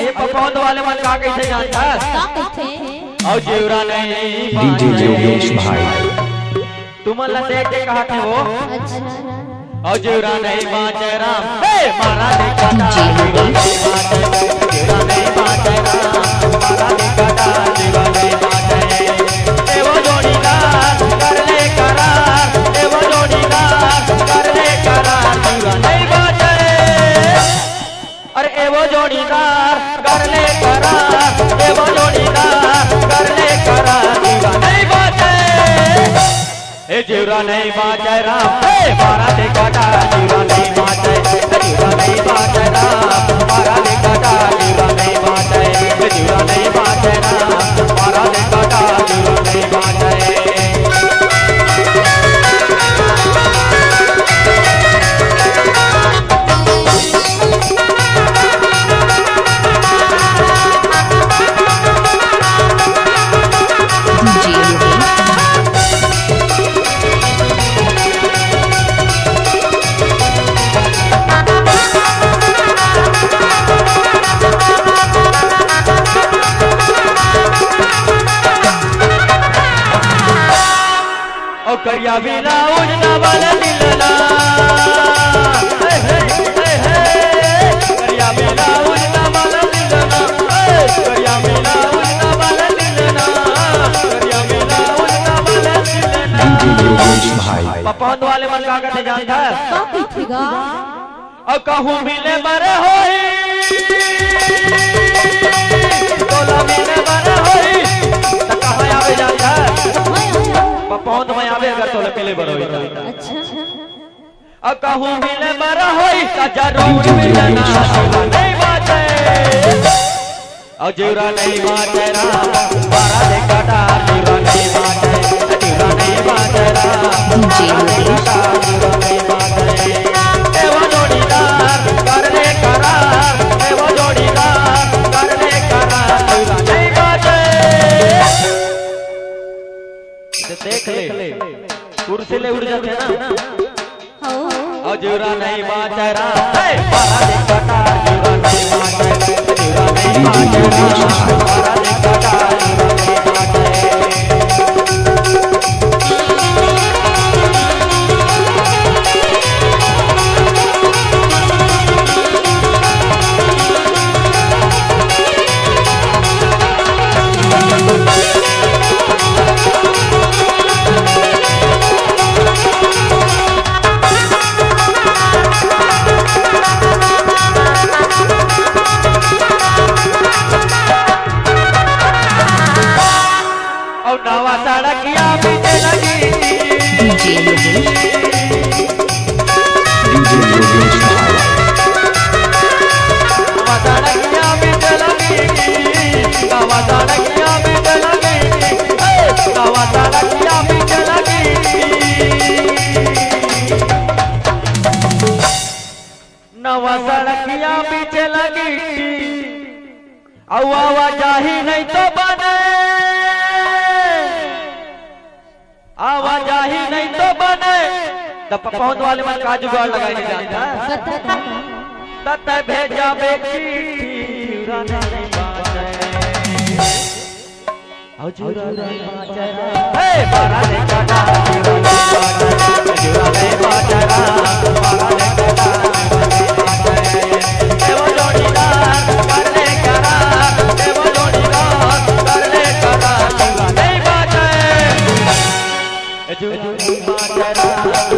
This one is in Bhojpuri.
ये पपौंद वाले मन का कैसे जानता है? और जेवरा नहीं डीजे योगेश भाई तुम ला देख के कहा थे वो और जेवरा नहीं बाचे राम हे मारा देखा जेवरा नहीं बाचे राम मारा देखा जेवरा नहीं बाचे एवो जोड़ीदार कर ले करार एवो जोड़ीदार कर ले करार जेवरा नहीं बाचे अरे एवो जोड़ीदार कर ले करार एवो जोड़ीदार कर ले करार जेवरा नहीं बाचे ए जीवरा नहीं बाजे राम हे मारा देखा जीवरा नहीं बाजे जीवरा नहीं बाजे राम मारा देखा जीवरा नहीं बाजे जीवरा नहीं बाजे राम मारा देखा जीवरा नहीं बाजे करिया बिना उड़ना वाला दिलना करिया बिना उड़ना वाला दिलना करिया बिना उड़ना वाला दिलना करिया बिना उड़ना वाला दिलना डीजे योगेश भाई पपौंद वाले मन का कहते जानता है और कहूँ मिले मरे होई तोला मिले मरे होई तो कहाँ आवे जानता है पपौंद में आवे अगर तोले मिले बरो अच्छा अब कहूँ मिले मरा होई ता जरूर मिलना नहीं बाटे और जीवरा नहीं बाटे राम मारा देखा जीवरा नहीं बाटे जीवरा नहीं बाटे राम मारा देखा जीवरा नहीं बाटे एवो जोड़ीदार कर ले करार एवो जोड़ीदार कर ले करार जीवरा नहीं बाटे देख ले कुर्सी ले उड़ जाते ना और जीवरा नहीं बाजे राम हे मारा देखा जीवरा नहीं बाजे जीवरा नहीं बाजे राम मारा देखा जीवरा नहीं बाजे नवा सड़किया बीते लगी डीजे योगेश भाई नवा सड़किया बीते लगी नवा सड़किया बीते लगी नवा सड़किया बीते लगी नवा सड़किया बीते लगी आवाजाही नहीं तो बने आवाजाही नहीं तो बने तब पपौंद वाले मन का जुगाड़ लगाई नहीं जानता तत भेजा बेटी जीवरा नहीं बाजे और जीवरा नहीं बाजे हे मारा देखा जीवरा नहीं बाजे जीवरा नहीं बाजे मारा देखा एवो जोड़ीदार कर ले करार एवो जोड़ीदार कर ले करार जीवरा नहीं बाजे जीवरा नहीं बाजे